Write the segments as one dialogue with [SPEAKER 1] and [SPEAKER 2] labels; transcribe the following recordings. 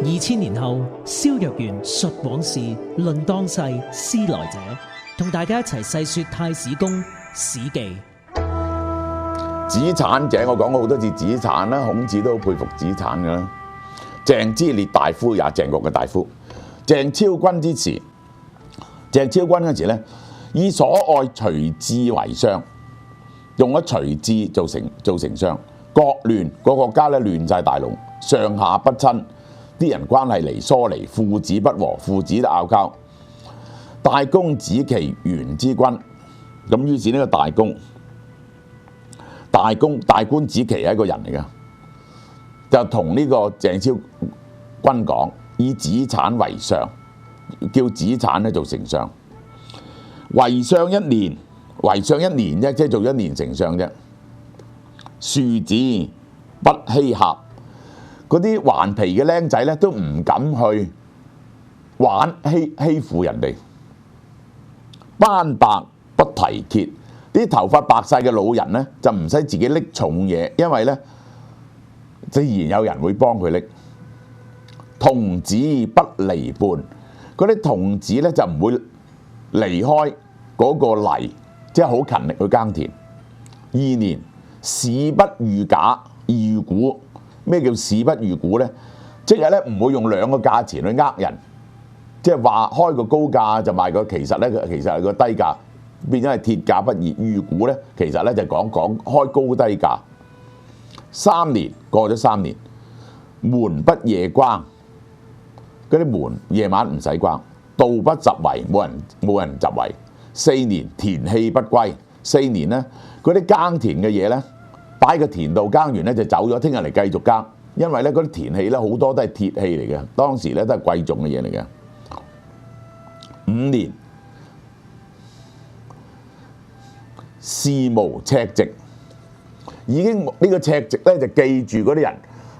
[SPEAKER 1] 2000年後，蕭若元述往事，論當世，思來者，同大家一齊細說太史公史記。
[SPEAKER 2] 子產者，我講過好多次子產啦，孔子都佩服子產噶啦。鄭之列大夫也，鄭國嘅大夫。鄭超君之時，鄭超君嗰時咧，以所愛隨志為相，用咗隨志做丞相。國亂，個國家咧亂晒大龍，上下不親，啲人關係離疏離，父子不和，父子都拗交。大公子期元之君，咁於是呢個大官子期係一個人嚟嘅，就同呢個鄭超君講，以子產為相，叫子產咧做丞相。為相一年啫，即係做1年丞相啫。庶子不欺俠，嗰啲頑皮嘅僆仔咧都唔敢去玩欺負人哋。斑白不提挈，啲頭髮白晒嘅老人咧就唔使自己拎重嘢，因為咧自然有人會幫佢拎。童子不離畔，嗰啲童子咧就唔會離開嗰個泥，即係好勤力去耕田。2年，市不遇假遇股。咩叫市不遇股咧？即係咧唔會用2個價錢去呃人，即係話開個高價就賣個，其實係個低價，變咗係鐵價不移。遇股咧，其實咧就講開高低價。3年，過咗3年，門不夜關，嗰啲門夜晚唔使關。道不習為，冇人習為。4年，田棄不歸。4年咧，嗰啲耕田嘅嘢咧，擺個田度耕完咧就走咗，聽日嚟繼續耕。因為咧嗰啲田器咧好多都係鐵器嚟嘅，當時咧都係貴重嘅嘢嚟嘅。5年，事無赤席，已經呢個赤席咧就記住嗰啲人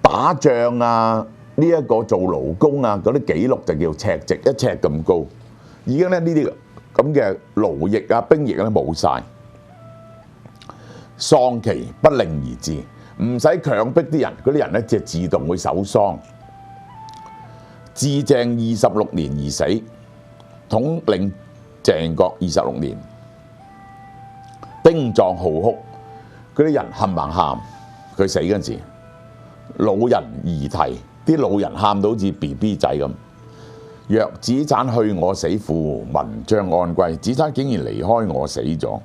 [SPEAKER 2] 打仗啊，呢一個做勞工啊嗰啲記錄就叫赤席，1尺咁高。已經咧呢啲咁嘅勞役啊兵役咧冇晒。喪期不令而至，唔使強迫啲人，嗰啲人咧就自動會守喪。至鄭26年而死，統領鄭國26年，兵壯號哭，嗰啲人冚唪唥喊。佢死嗰陣時，老人兒啼，啲老人喊到好似 BB 仔咁。若子產去我死父，民將安歸。子產竟然離開我死咗。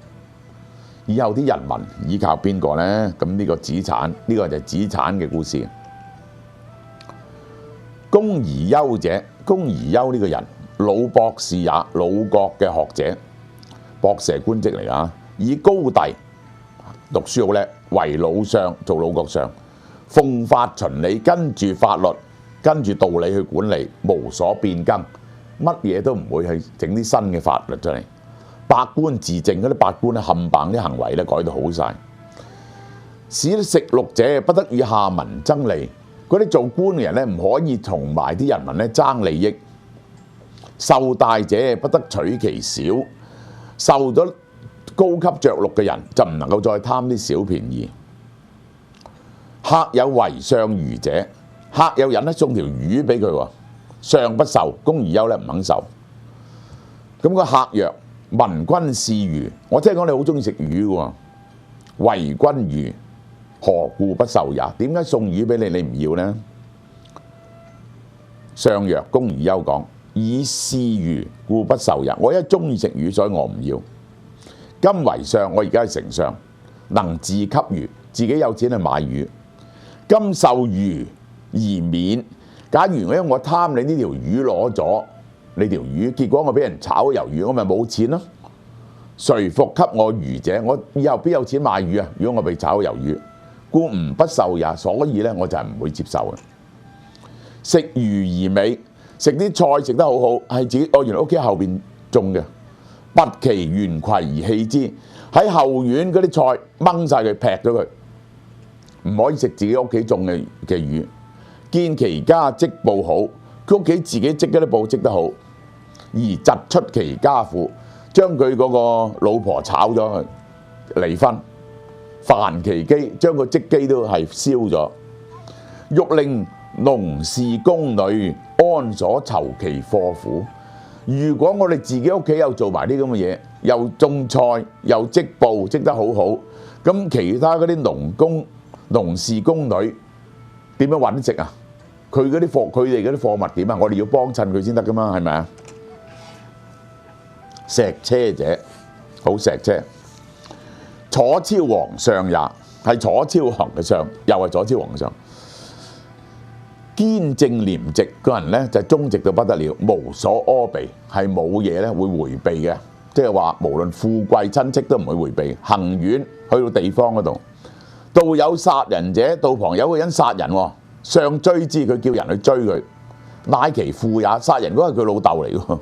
[SPEAKER 2] 以後啲人民依靠邊個呢？咁呢個子產，呢個就係子產嘅故事。公宜丘者，公宜丘呢個人，老博士也，魯國嘅學者，博士係官職嚟㗎。以高第讀書好叻，為魯相，做魯國相，奉法循理，跟住法律，跟住道理去管理，無所變更，乜嘢都唔會去整啲新嘅法律出嚟。百官自正，嗰啲百官咧冚唪唥啲行為咧改到好晒。使食禄者不得與下民爭利，嗰啲做官嘅人咧唔可以同埋啲人民咧爭利益。受大者不得取其小，受咗高級着祿嘅人就唔能夠再貪啲小便宜。客有為相魚者，客有人咧送條魚俾佢喎，相不受，公宜丘咧唔肯受。咁個客曰：聞君嗜魚，我聽講你好中意食魚嘅喎。為君魚，何故不受也？點解送魚俾你，你唔要呢？相曰：公宜丘講，以嗜魚，故不受也。我因為中意食魚，所以我唔要。今為相，我而家係丞相，能自給魚，自己有錢去買魚。今受魚而免，假如因為我貪你呢條魚攞咗。你條魚，結果我俾人炒魷魚，我咪冇錢咯。誰復給我魚者？我以後邊有錢買魚啊？如果我被炒魷魚，故唔不受也。所以咧，我就係唔會接受嘅。食魚而美，食啲菜食得好好，係自己原來屋企後邊種嘅，拔其園葵而棄之，喺後院嗰啲菜掹晒佢，劈咗佢，唔可以食自己屋企種嘅魚。見其家織布好，佢屋企自己織嗰啲布織得好。而嫉出其家婦，將佢嗰個老婆炒咗去離婚，凡其機，將個織機都係燒咗。欲令農事宮女安所籌其貨乎？如果我哋自己屋企有做埋啲咁嘅嘢，又種菜又織布織得好好，咁其他嗰啲農事宮女點樣揾食啊？佢哋嗰啲貨物點啊？我哋要幫襯佢先得噶嘛，係咪啊？石車者，好石車，楚昭皇上也，係楚昭皇嘅相，又係楚昭皇嘅相。堅正廉直，個人咧就忠直到不得了，無所阿避，係冇嘢咧會迴避嘅，即係話無論富貴親戚都唔會迴避。行遠去到地方嗰度，道有殺人者，道旁有個人殺人喎，上追之，佢叫人去追佢，乃其父也，殺人嗰係佢老豆嚟喎。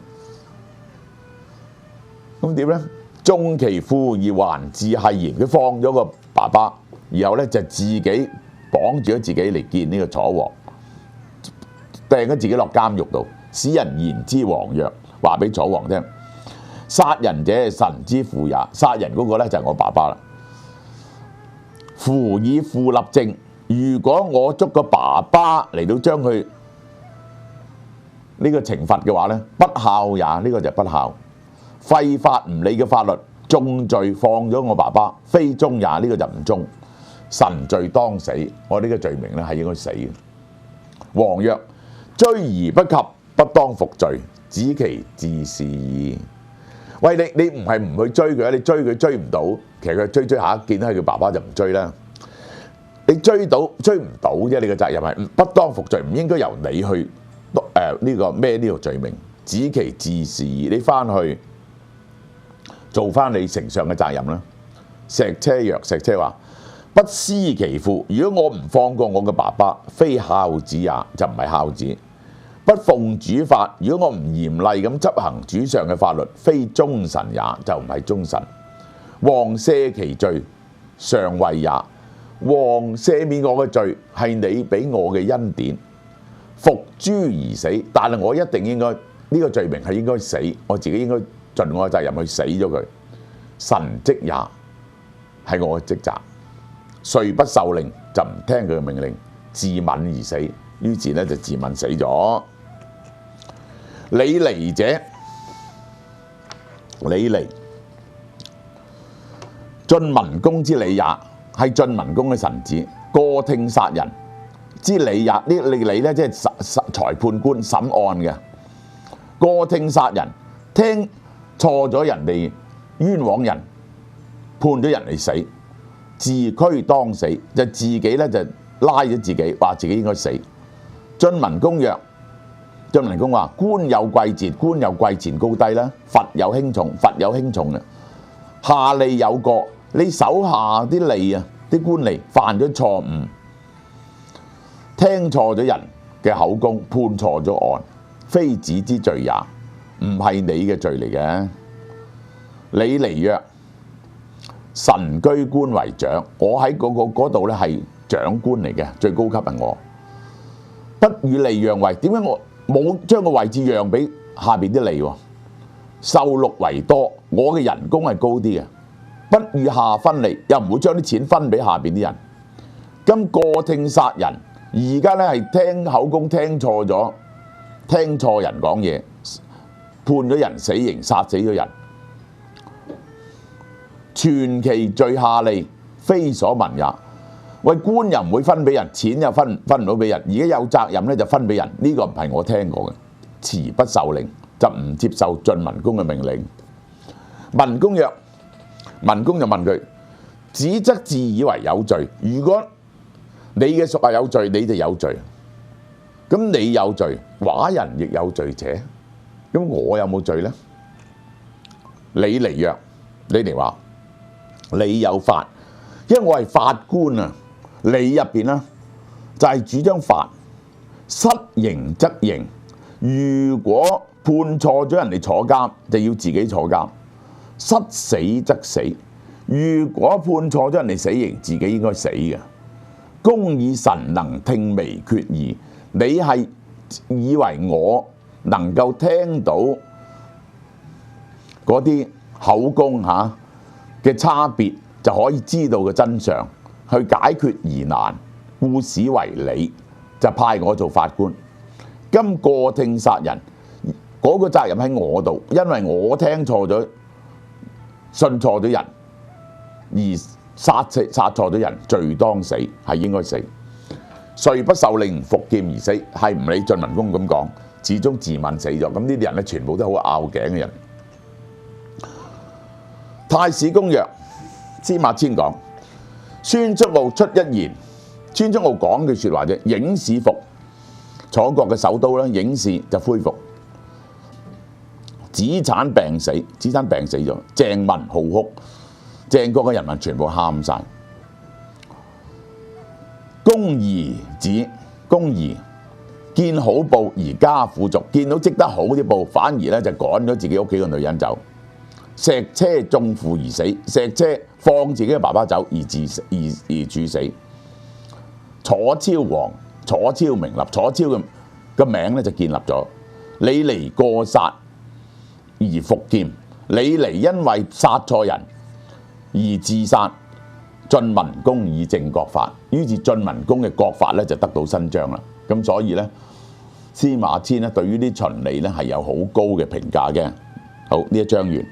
[SPEAKER 2] 咁點咧？縱其父而還自係言，佢放咗個爸爸，然後咧就自己綁住咗自己嚟見呢個楚王。掟咗自己落監獄度，使人言之王曰，話俾楚王聽：殺人者神之父也，殺人嗰個咧就係我爸爸啦。夫以父立政，如果我捉個爸爸嚟到將佢呢個懲罰嘅話咧，不孝也，呢個就係不孝。廢法唔理嘅法律，重罪放咗我爸爸，非忠也，呢個就唔忠。臣罪當死，我呢個罪名咧係應該死嘅。王曰：追而不及，不當服罪，止其自是矣。喂，你唔係唔去追佢，你追佢追唔到，其實佢追下見到係佢爸爸就唔追啦。你追唔到啫，你嘅責任係不當服罪，唔應該由你去呢個孭呢個罪名，止其自是矣。你翻去做翻你丞相嘅責任啦。石車曰：石車話不思其父，如果我唔放過我嘅爸爸，非孝子也，就唔係孝子。不奉主法，如果我唔嚴厲咁執行主上嘅法律，非忠臣也，就唔係忠臣。王赦其罪，上惠也，王赦免我嘅罪係你俾我嘅恩典。服誅而死，但係我一定應該呢個罪名係應該死，我自己應該盡我嘅責任去死咗佢。臣職也，係我嘅職責。遂不受令，就唔聽佢嘅命令，自刎而死。於是咧就自刎死咗。李尼者，李尼，晉文公之李也，係晉文公嘅臣子。過聽殺人之李也，呢李咧即係裁判官審案嘅。過聽殺人，聽錯咗人哋冤枉人，判咗人嚟死。自驅當死，就自己咧就拉咗自己，話自己應該死。晉文公曰：晉文公話官有貴賤，官有貴賤高低啦；罰有輕重，罰有輕重嘅。下吏有過，你手下啲吏啊，啲官吏犯咗錯誤，聽錯咗人嘅口供，判錯咗案，非子之罪也，唔係你嘅罪嚟嘅。李尼曰：臣居官為長，我喺嗰度咧係長官嚟嘅，最高級係我。不與吏讓位，點解我冇將個位置讓俾下邊啲吏？受祿為多，我嘅人工係高啲嘅。不與下分利，又唔會將啲錢分俾下邊啲人。今過聽殺人，而家咧係聽口供聽錯咗，聽錯人講嘢，判咗人死刑，殺死咗人。全其罪下吏，非所聞也。喂，官又唔會分俾人，錢又分唔到俾人，而家有責任咧就分俾人，呢個唔係我聽過嘅。辭不受令，就唔接受晉文公嘅命令。文公曰：文公就問佢：子則自以為有罪，如果你嘅屬下有罪，你就有罪。咁你有罪，寡人亦有罪者，咁我有冇罪呢？李尼曰：李尼話：你有法，因為我係法官啊。理入邊啦，就係主張法，失刑則刑。如果判錯咗人哋坐監，就要自己坐監；失死則死。如果判錯咗人哋死刑，自己應該死嘅。公以臣能聽微決議，你係以為我能夠聽到嗰啲口供嘅差別，就可以知道嘅真相，去解決疑難，故使為理。就派我做法官。今過聽殺人，嗰個責任喺我度，因為我聽錯咗、信錯咗人，而殺錯咗人，罪當死，係應該死。誰不受令服劍而死，係唔理晉文公咁講，始終自刎死咗。咁呢啲人咧，全部都好拗頸嘅人。太史公曰：司馬遷講，孫叔敖出一言。孫叔敖講句説話啫，郢市復，楚國嘅首都啦，郢市就恢復。子產病死，子產病死咗，鄭民號哭，鄭國嘅人民全部喊晒。公儀子，公儀見好報而加苦族，見到積得好啲報，反而咧就趕咗自己屋企嘅女人走。石車縱父而死，石車放自己嘅爸爸走而處死。楚昭王，楚昭名立，楚昭嘅名咧就建立咗。李尼過殺而服劍，李尼因為殺錯人而自殺。晉文公以正國法，於是晉文公嘅國法咧就得到伸張啦。咁所以咧，司馬遷咧對於啲秦吏咧係有好高嘅評價嘅。好，呢一章完。